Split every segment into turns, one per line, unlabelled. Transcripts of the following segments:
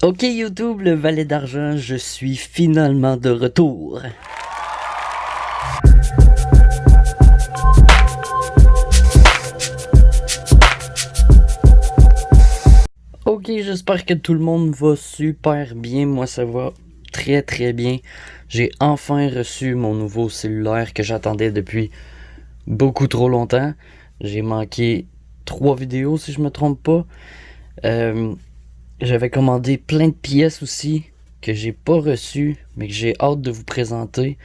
Ok YouTube, le valet d'argent, je suis finalement de retour. Ok, j'espère que tout le monde va super bien. Moi, ça va très bien. J'ai enfin reçu mon nouveau cellulaire que j'attendais depuis beaucoup trop longtemps. J'ai manqué 3 vidéos si je me trompe pas. J'avais commandé plein de pièces aussi que j'ai pas reçues, mais que j'ai hâte de vous présenter.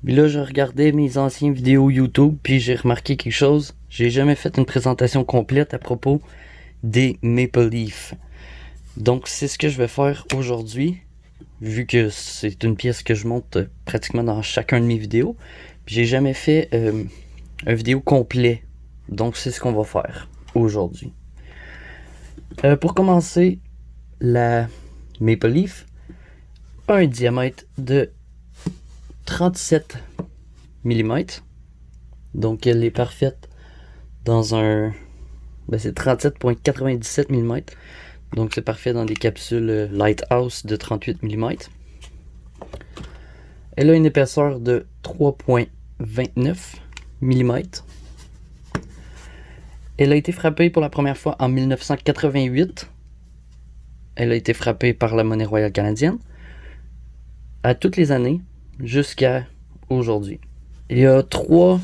Puis là, je regardais mes anciennes vidéos YouTube, puis j'ai remarqué quelque chose. J'ai jamais fait une présentation complète à propos des Maple Leaf. Donc, c'est ce que je vais faire aujourd'hui, vu que c'est une pièce que je monte pratiquement dans chacun de mes vidéos. Puis j'ai jamais fait un vidéo complet. Donc, c'est ce qu'on va faire aujourd'hui. Pour commencer, la Maple Leaf a un diamètre de 37 mm. Donc elle est parfaite dans un... c'est 37,97 mm. Donc c'est parfait dans des capsules Lighthouse de 38 mm. Elle a une épaisseur de 3,29 mm. Elle a été frappée pour la première fois en 1988. Elle a été frappée par la monnaie royale canadienne à toutes les années jusqu'à aujourd'hui. Il y a 3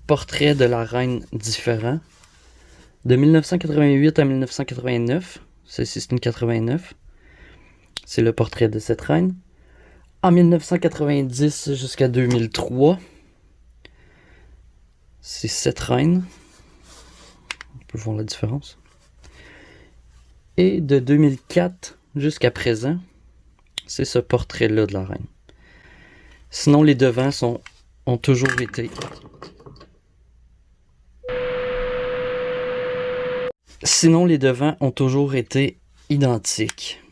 portraits de la reine différents. De 1988 à 1989, ceci c'est une 89. C'est le portrait de cette reine. En 1990 jusqu'à 2003, c'est cette reine. On peut voir la différence. Et de 2004 jusqu'à présent, c'est ce portrait-là de la reine. Sinon, les devants ont toujours été... Sinon, les devants ont toujours été identiques.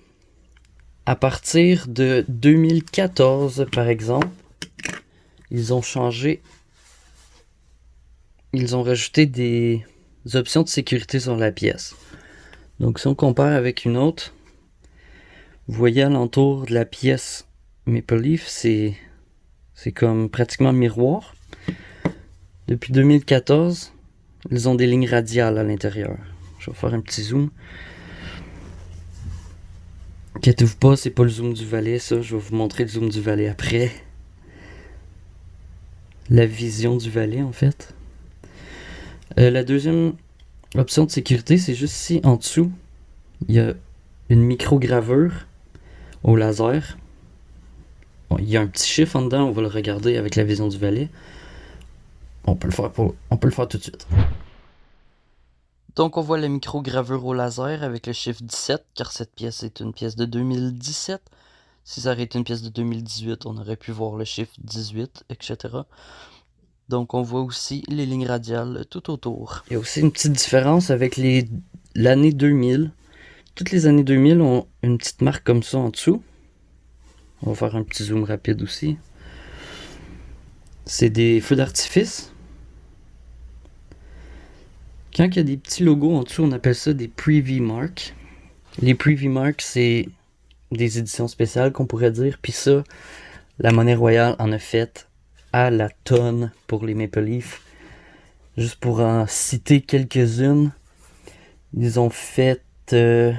À partir de 2014, par exemple, ils ont changé. Ils ont rajouté des options de sécurité sur la pièce. Donc, si on compare avec une autre, vous voyez alentour de la pièce Maple Leaf, c'est comme pratiquement miroir. Depuis 2014, ils ont des lignes radiales à l'intérieur. Je vais faire un petit zoom. Inquiétez-vous pas, c'est pas le zoom du valet, ça. Je vais vous montrer le zoom du valet après. La vision du valet, en fait. La deuxième option de sécurité, c'est juste ici, en dessous. Il y a une micro-gravure au laser. Bon, il y a un petit chiffre en dedans, on va le regarder avec la vision du valet. On peut le faire tout de suite. Donc on voit la micro-gravure au laser avec le chiffre 17, car cette pièce est une pièce de 2017. Si ça aurait été une pièce de 2018, on aurait pu voir le chiffre 18, etc. Donc on voit aussi les lignes radiales tout autour. Il y a aussi une petite différence avec l'année 2000. Toutes les années 2000 ont une petite marque comme ça en dessous. On va faire un petit zoom rapide aussi. C'est des feux d'artifice. Quand il y a des petits logos en dessous, on appelle ça des preview marks. Les preview marks, c'est des éditions spéciales qu'on pourrait dire. Puis ça, la monnaie royale en a fait à la tonne pour les Maple Leaf. Juste pour en citer quelques-unes, ils ont fait les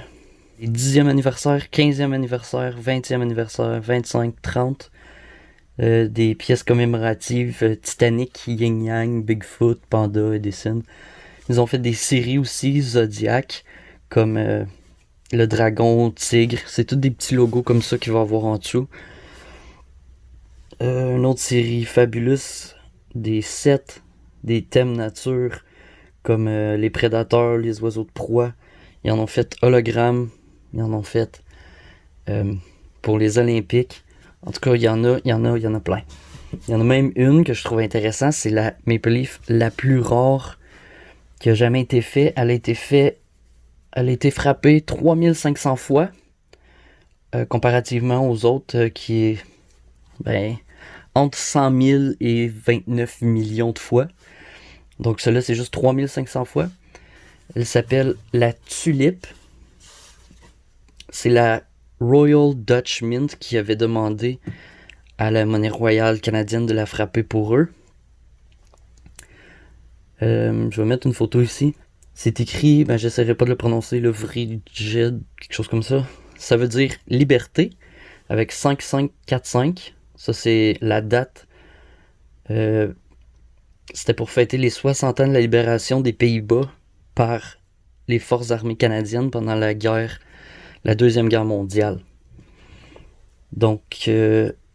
10e anniversaire, 15e anniversaire, 20e anniversaire, 25, 30. Des pièces commémoratives Titanic, Yin Yang, Bigfoot, Panda, Edison. Ils ont fait des séries aussi, Zodiac, comme le dragon, tigre. C'est tous des petits logos comme ça qu'il va avoir en dessous. Une autre série Fabulous, des sets, des thèmes nature, comme les prédateurs, les oiseaux de proie. Ils en ont fait hologramme, ils en ont fait pour les Olympiques. En tout cas, il y en a plein. Il y en a même une que je trouve intéressante, c'est la Maple Leaf la plus rare qui a jamais été faite. Elle a été frappée 3500 fois, comparativement aux autres qui est entre 100 000 et 29 millions de fois. Donc celle-là, c'est juste 3500 fois. Elle s'appelle la Tulipe. c'est la Royal Dutch Mint qui avait demandé à la monnaie royale canadienne de la frapper pour eux. Je vais mettre une photo ici. C'est écrit, j'essaierai pas de le prononcer, le Vriged, quelque chose comme ça. Ça veut dire liberté, avec 5545. Ça, c'est la date. C'était pour fêter les 60 ans de la libération des Pays-Bas par les forces armées canadiennes pendant la Deuxième Guerre mondiale. Donc,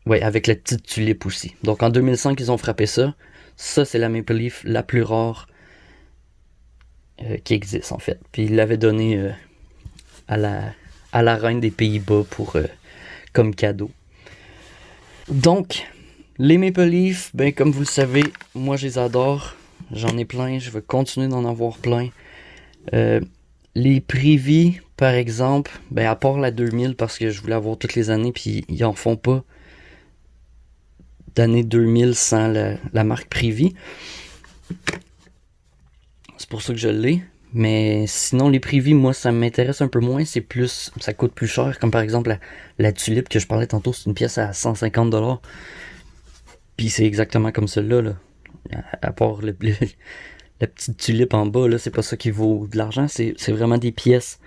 avec la petite tulipe aussi. Donc, en 2005, ils ont frappé ça. Ça, c'est la Maple Leaf la plus rare qui existe, en fait. Puis, ils l'avaient donné à la reine des Pays-Bas comme cadeau. Donc, les Maple Leaf, comme vous le savez, moi, je les adore. J'en ai plein. Je veux continuer d'en avoir plein. Les Privy, par exemple, à part la 2000, parce que je voulais avoir toutes les années, puis ils en font pas d'année 2000 sans la marque Privy. C'est pour ça que je l'ai. Mais sinon, les Privy, moi, ça m'intéresse un peu moins. Ça coûte plus cher. Comme par exemple, la tulipe que je parlais tantôt, c'est une pièce à 150$. Puis c'est exactement comme celle-là, là. À part la petite tulipe en bas, là, c'est pas ça qui vaut de l'argent. C'est vraiment des pièces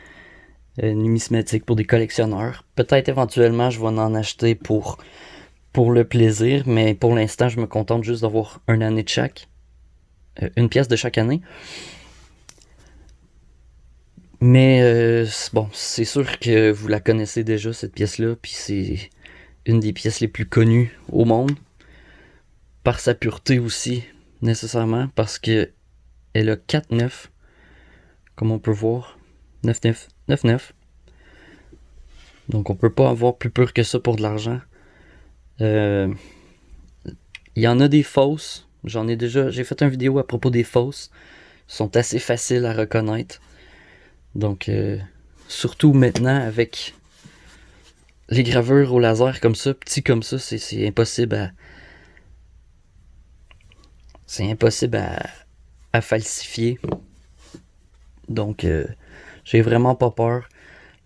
numismatiques pour des collectionneurs. Peut-être éventuellement, je vais en acheter pour le plaisir. Mais pour l'instant, je me contente juste d'avoir une année de chaque. Une pièce de chaque année. Mais c'est sûr que vous la connaissez déjà, cette pièce-là. Puis c'est une des pièces les plus connues au monde. Par sa pureté aussi, nécessairement. Parce que elle a 4,9. Comme on peut voir. 9,9. Donc on peut pas avoir plus pur que ça pour de l'argent. Il y en a des fausses. J'ai fait une vidéo à propos des fausses. Ils sont assez faciles à reconnaître. Donc, surtout maintenant avec les gravures au laser comme ça, petits comme ça, c'est impossible à falsifier. Donc, j'ai vraiment pas peur.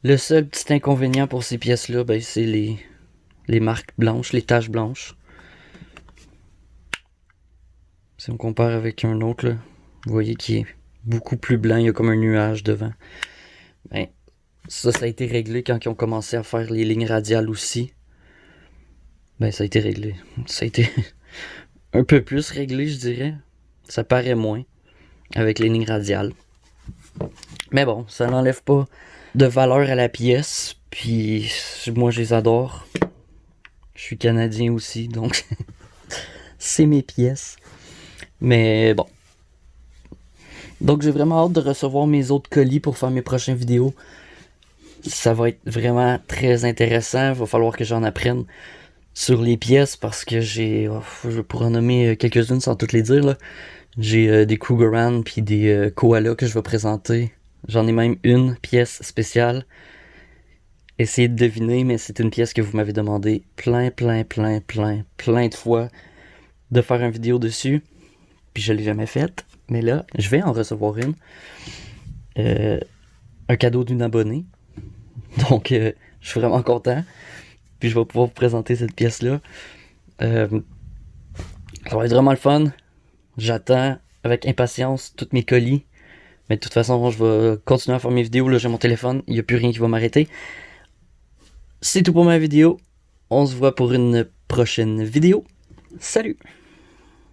Le seul petit inconvénient pour ces pièces-là, c'est les marques blanches, les taches blanches. Si on compare avec un autre, là, vous voyez qu'il est beaucoup plus blanc, il y a comme un nuage devant. Ça a été réglé quand ils ont commencé à faire les lignes radiales aussi. Ça a été réglé. Ça a été un peu plus réglé, je dirais. Ça paraît moins avec les lignes radiales. Mais bon, ça n'enlève pas de valeur à la pièce. Puis moi, je les adore. Je suis Canadien aussi, donc c'est mes pièces. Mais bon. Donc j'ai vraiment hâte de recevoir mes autres colis pour faire mes prochaines vidéos. Ça va être vraiment très intéressant. Il va falloir que j'en apprenne sur les pièces parce que je pourrais en nommer quelques-unes sans toutes les dire, là. J'ai des Krugerrand puis des koalas que je vais présenter. J'en ai même une pièce spéciale. Essayez de deviner, mais c'est une pièce que vous m'avez demandé plein de fois de faire une vidéo dessus. Puis je l'ai jamais faite. Mais là, je vais en recevoir une. Un cadeau d'une abonnée. Donc, je suis vraiment content. Puis je vais pouvoir vous présenter cette pièce-là. Ça va être vraiment le fun. J'attends avec impatience tous mes colis. Mais de toute façon, je vais continuer à faire mes vidéos. Là, j'ai mon téléphone. Il n'y a plus rien qui va m'arrêter. C'est tout pour ma vidéo. On se voit pour une prochaine vidéo. Salut!